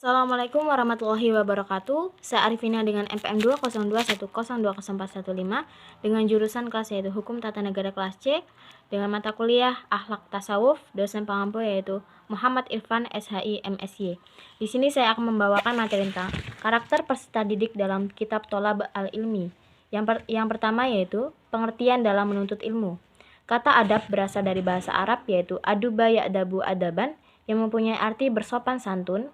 Assalamualaikum warahmatullahi wabarakatuh. Saya Arifina dengan NPM 20210202415 dengan jurusan kelas yaitu Hukum Tata Negara kelas C dengan mata kuliah Akhlak Tasawuf, dosen pengampu yaitu Muhammad Irfan SHI MSy. Di sini saya akan membawakan materi tentang karakter peserta didik dalam kitab Tholab al-Ilmi. Yang pertama yaitu pengertian dalam menuntut ilmu. Kata adab berasal dari bahasa Arab yaitu aduba ya'dabu adaban yang mempunyai arti bersopan santun,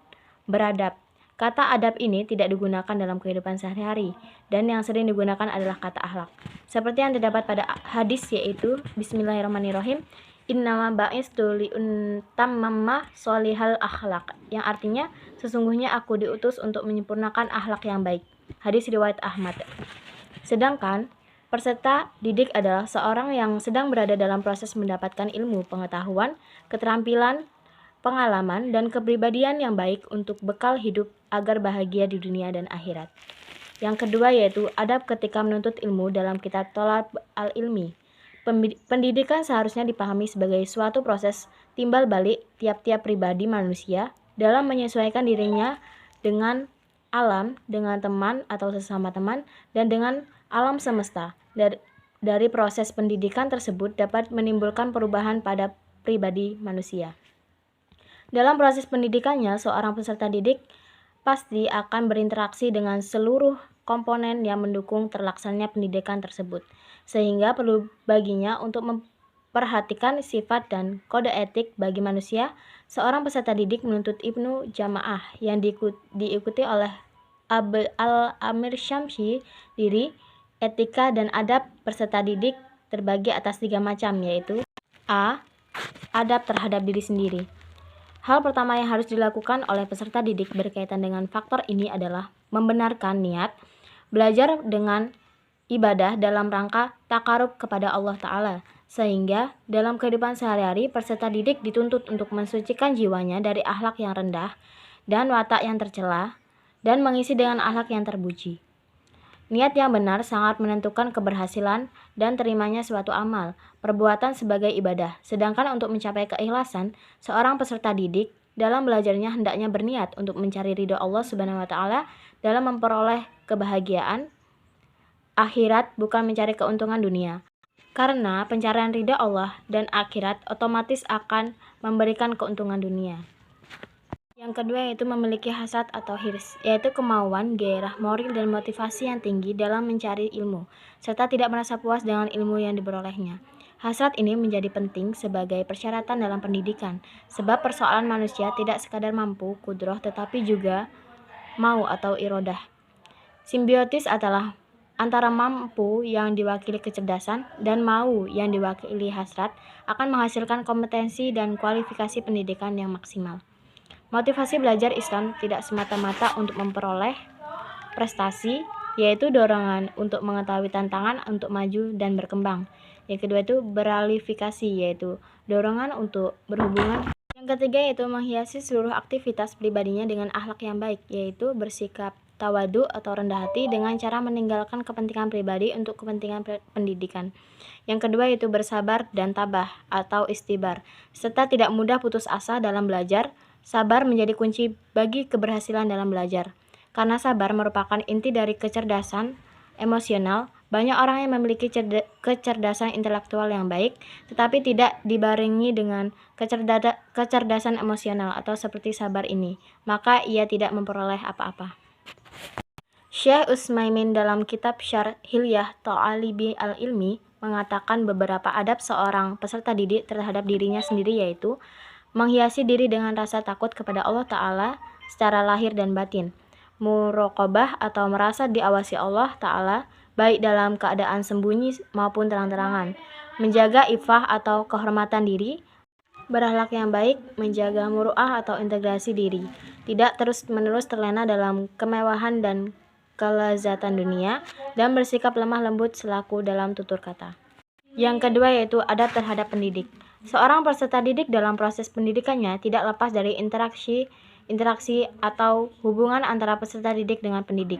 beradab. Kata adab ini tidak digunakan dalam kehidupan sehari-hari dan yang sering digunakan adalah kata akhlak. Seperti yang terdapat pada hadis yaitu Bismillahirrahmanirrahim, innama ba'istu liutammama sholihal akhlak, yang artinya sesungguhnya aku diutus untuk menyempurnakan akhlak yang baik. Hadis riwayat Ahmad. Sedangkan peserta didik adalah seorang yang sedang berada dalam proses mendapatkan ilmu, pengetahuan, keterampilan, pengalaman, dan kepribadian yang baik untuk bekal hidup agar bahagia di dunia dan akhirat. Yang kedua yaitu adab ketika menuntut ilmu dalam kitab Tholab al-Ilmi. Pendidikan seharusnya dipahami sebagai suatu proses timbal balik tiap-tiap pribadi manusia dalam menyesuaikan dirinya dengan alam, dengan teman atau sesama teman, dan dengan alam semesta. Dari proses pendidikan tersebut dapat menimbulkan perubahan pada pribadi manusia. Dalam proses pendidikannya, seorang peserta didik pasti akan berinteraksi dengan seluruh komponen yang mendukung terlaksananya pendidikan tersebut, sehingga perlu baginya untuk memperhatikan sifat dan kode etik bagi manusia. Seorang peserta didik menuntut Ibnu Jamaah yang diikuti oleh Al-Amir Syamsi diri, etika dan adab peserta didik terbagi atas 3 macam, yaitu A. Adab terhadap diri sendiri. Hal pertama yang harus dilakukan oleh peserta didik berkaitan dengan faktor ini adalah membenarkan niat belajar dengan ibadah dalam rangka takarub kepada Allah Ta'ala, sehingga dalam kehidupan sehari-hari peserta didik dituntut untuk mensucikan jiwanya dari akhlak yang rendah dan watak yang tercela dan mengisi dengan akhlak yang terpuji. Niat yang benar sangat menentukan keberhasilan dan terimanya suatu amal, perbuatan sebagai ibadah. Sedangkan untuk mencapai keikhlasan, seorang peserta didik dalam belajarnya hendaknya berniat untuk mencari ridho Allah Subhanahu wa Ta'ala dalam memperoleh kebahagiaan akhirat, bukan mencari keuntungan dunia. Karena pencarian ridho Allah dan akhirat otomatis akan memberikan keuntungan dunia. Yang kedua yaitu memiliki hasad atau hirs, yaitu kemauan, gairah, moral, dan motivasi yang tinggi dalam mencari ilmu, serta tidak merasa puas dengan ilmu yang diperolehnya. Hasrat ini menjadi penting sebagai persyaratan dalam pendidikan, sebab persoalan manusia tidak sekadar mampu, kudroh, tetapi juga mau atau irodah. Simbiotis adalah antara mampu yang diwakili kecerdasan dan mau yang diwakili hasrat akan menghasilkan kompetensi dan kualifikasi pendidikan yang maksimal. Motivasi belajar Islam tidak semata-mata untuk memperoleh prestasi, yaitu dorongan untuk mengetahui tantangan untuk maju dan berkembang. Yang kedua itu beralifikasi, yaitu dorongan untuk berhubungan. Yang ketiga yaitu menghiasi seluruh aktivitas pribadinya dengan akhlak yang baik, yaitu bersikap tawadu atau rendah hati dengan cara meninggalkan kepentingan pribadi untuk kepentingan pendidikan. Yang kedua yaitu bersabar dan tabah atau istibar, serta tidak mudah putus asa dalam belajar. Sabar menjadi kunci bagi keberhasilan dalam belajar. Karena sabar merupakan inti dari kecerdasan emosional, banyak orang yang memiliki kecerdasan intelektual yang baik, tetapi tidak dibarengi dengan kecerdasan emosional atau seperti sabar ini, maka ia tidak memperoleh apa-apa. Syekh Utsaimin dalam kitab Syarh Hilyah Thalabi al-Ilmi mengatakan beberapa adab seorang peserta didik terhadap dirinya sendiri, yaitu menghiasi diri dengan rasa takut kepada Allah Ta'ala secara lahir dan batin, muraqabah atau merasa diawasi Allah Ta'ala baik dalam keadaan sembunyi maupun terang-terangan, menjaga ifah atau kehormatan diri, berakhlak yang baik, menjaga muru'ah atau integrasi diri, tidak terus-menerus terlena dalam kemewahan dan kelezatan dunia, dan bersikap lemah lembut selaku dalam tutur kata. Yang kedua yaitu adab terhadap pendidik. Seorang peserta didik dalam proses pendidikannya tidak lepas dari interaksi atau hubungan antara peserta didik dengan pendidik.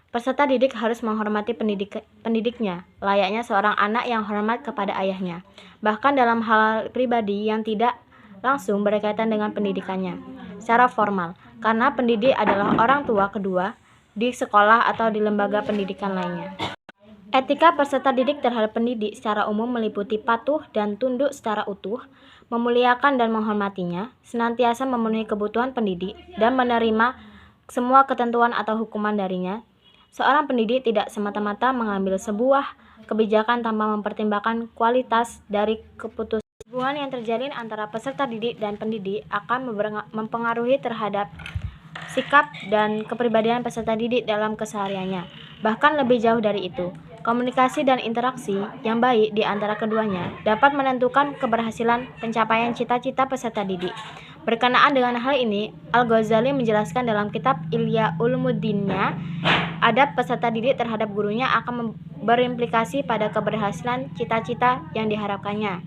Peserta didik harus menghormati pendidiknya, layaknya seorang anak yang hormat kepada ayahnya, bahkan dalam hal pribadi yang tidak langsung berkaitan dengan pendidikannya secara formal. karena pendidik adalah orang tua kedua di sekolah atau di lembaga pendidikan lainnya. Etika peserta didik terhadap pendidik secara umum meliputi patuh dan tunduk secara utuh, memuliakan dan menghormatinya, senantiasa memenuhi kebutuhan pendidik, dan menerima semua ketentuan atau hukuman darinya. Seorang pendidik tidak semata-mata mengambil sebuah kebijakan tanpa mempertimbangkan kualitas dari keputusan. Hubungan yang terjalin antara peserta didik dan pendidik akan mempengaruhi terhadap sikap dan kepribadian peserta didik dalam kesehariannya. Bahkan lebih jauh dari itu, komunikasi dan interaksi yang baik di antara keduanya dapat menentukan keberhasilan pencapaian cita-cita peserta didik. Berkenaan dengan hal ini, Al-Ghazali menjelaskan dalam kitab Ihya Ulumuddinnya, adab peserta didik terhadap gurunya akan berimplikasi pada keberhasilan cita-cita yang diharapkannya.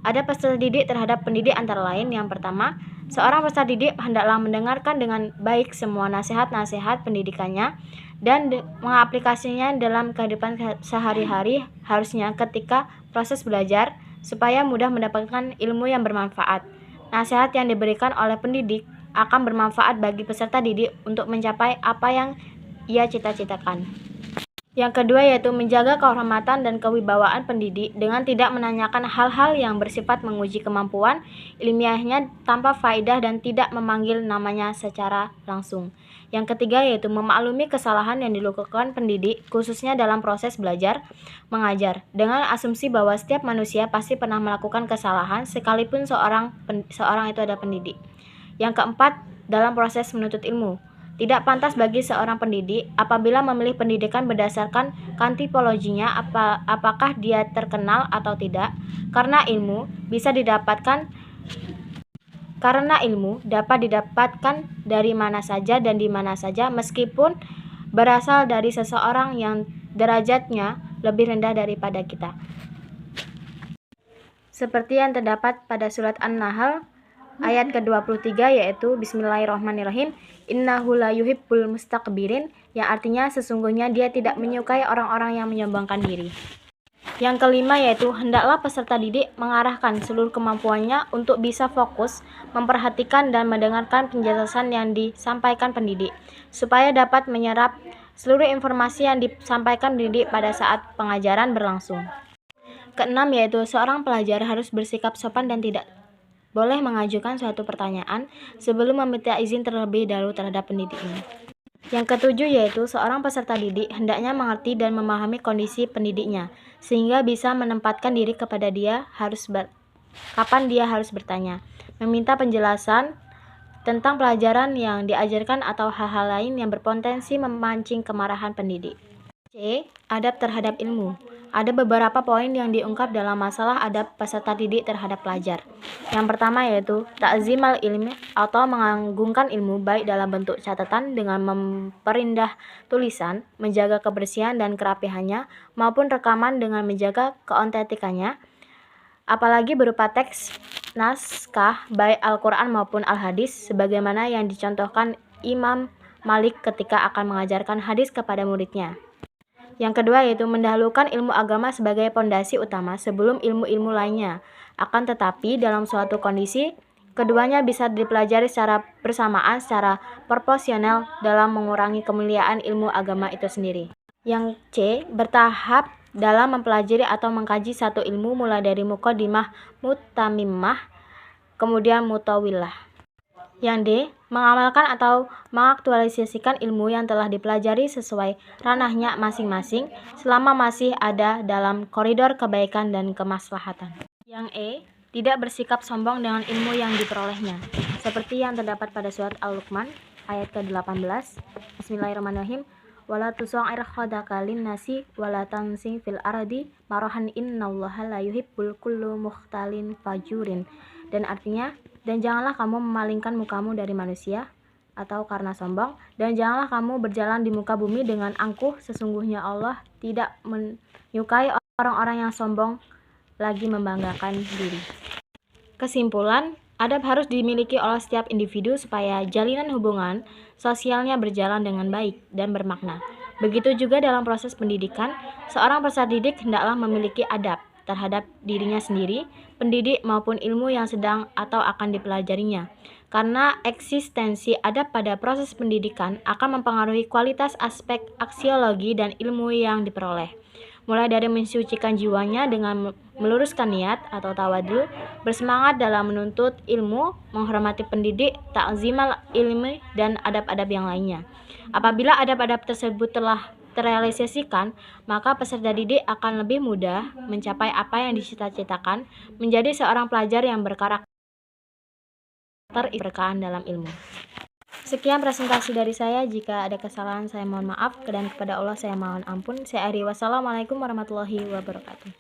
Adab peserta didik terhadap pendidik antara lain, yang pertama, seorang peserta didik hendaklah mendengarkan dengan baik semua nasihat-nasihat pendidikannya dan mengaplikasinya dalam kehidupan sehari-hari, harusnya ketika proses belajar, supaya mudah mendapatkan ilmu yang bermanfaat. Nasihat yang diberikan oleh pendidik akan bermanfaat bagi peserta didik untuk mencapai apa yang ia cita-citakan. Yang kedua yaitu menjaga kehormatan dan kewibawaan pendidik dengan tidak menanyakan hal-hal yang bersifat menguji kemampuan ilmiahnya tanpa faedah dan tidak memanggil namanya secara langsung. Yang ketiga yaitu memaklumi kesalahan yang dilakukan pendidik khususnya dalam proses belajar mengajar dengan asumsi bahwa setiap manusia pasti pernah melakukan kesalahan sekalipun seorang itu adalah pendidik. Yang keempat, dalam proses menuntut ilmu, tidak pantas bagi seorang pendidik apabila memilih pendidikan berdasarkan kantipologinya apakah dia terkenal atau tidak, karena ilmu dapat didapatkan dari mana saja dan di mana saja meskipun berasal dari seseorang yang derajatnya lebih rendah daripada kita. Seperti yang terdapat pada surat An-Nahl ayat ke-23 yaitu Bismillahirrahmanirrahim, innahu la yuhibbul mustakbirin, yang artinya sesungguhnya dia tidak menyukai orang-orang yang menyombongkan diri. Yang kelima yaitu hendaklah peserta didik mengarahkan seluruh kemampuannya untuk bisa fokus memperhatikan dan mendengarkan penjelasan yang disampaikan pendidik supaya dapat menyerap seluruh informasi yang disampaikan pendidik pada saat pengajaran berlangsung. Keenam yaitu seorang pelajar harus bersikap sopan dan tidak boleh mengajukan suatu pertanyaan sebelum meminta izin terlebih dahulu terhadap pendidiknya. Yang ketujuh yaitu seorang peserta didik hendaknya mengerti dan memahami kondisi pendidiknya sehingga bisa menempatkan diri kepada kapan dia harus bertanya, meminta penjelasan tentang pelajaran yang diajarkan atau hal-hal lain yang berpotensi memancing kemarahan pendidik. C. Adab terhadap ilmu. Ada beberapa poin yang diungkap dalam masalah adab peserta didik terhadap pelajar. Yang pertama yaitu ta'zimal ilmi atau mengagungkan ilmu baik dalam bentuk catatan dengan memperindah tulisan, menjaga kebersihan dan kerapihannya, maupun rekaman dengan menjaga keotentikannya, apalagi berupa teks naskah baik Al-Quran maupun Al-Hadis sebagaimana yang dicontohkan Imam Malik ketika akan mengajarkan hadis kepada muridnya. Yang kedua yaitu mendahulukan ilmu agama sebagai pondasi utama sebelum ilmu-ilmu lainnya. Akan tetapi dalam suatu kondisi, keduanya bisa dipelajari secara bersamaan secara proporsional dalam mengurangi kemuliaan ilmu agama itu sendiri. Yang C. Bertahap dalam mempelajari atau mengkaji satu ilmu mulai dari muqaddimah, mutamimmah, kemudian mutawilah. Yang D. Mengamalkan atau mengaktualisasikan ilmu yang telah dipelajari sesuai ranahnya masing-masing selama masih ada dalam koridor kebaikan dan kemaslahatan. Yang E. Tidak bersikap sombong dengan ilmu yang diperolehnya, seperti yang terdapat pada surat Al-Luqman ayat ke-18. Bismillahirrahmanirrahim. Wala tusa'ir khadaka linnasi wala tamsi fil ardi marahan innallaha la yuhibbul kullu mukhtalin fajurin. Dan artinya, dan janganlah kamu memalingkan mukamu dari manusia atau karena sombong, dan janganlah kamu berjalan di muka bumi dengan angkuh, sesungguhnya Allah tidak menyukai orang-orang yang sombong lagi membanggakan diri. Kesimpulan, adab harus dimiliki oleh setiap individu supaya jalinan hubungan sosialnya berjalan dengan baik dan bermakna. Begitu juga dalam proses pendidikan, seorang peserta didik hendaklah memiliki adab terhadap dirinya sendiri, pendidik maupun ilmu yang sedang atau akan dipelajarinya. Karena eksistensi adab pada proses pendidikan akan mempengaruhi kualitas aspek aksiologi dan ilmu yang diperoleh. Mulai dari mensucikan jiwanya dengan meluruskan niat atau tawadhu, bersemangat dalam menuntut ilmu, menghormati pendidik, ta'zimal ilmi, dan adab-adab yang lainnya. Apabila adab-adab tersebut telah terrealisasikan, maka peserta didik akan lebih mudah mencapai apa yang dicita-citakan, menjadi seorang pelajar yang berkarakter keberkahan dalam ilmu. Sekian presentasi dari saya. Jika ada kesalahan saya mohon maaf, dan kepada Allah saya mohon ampun. Saya akhiri. Wassalamualaikum warahmatullahi wabarakatuh.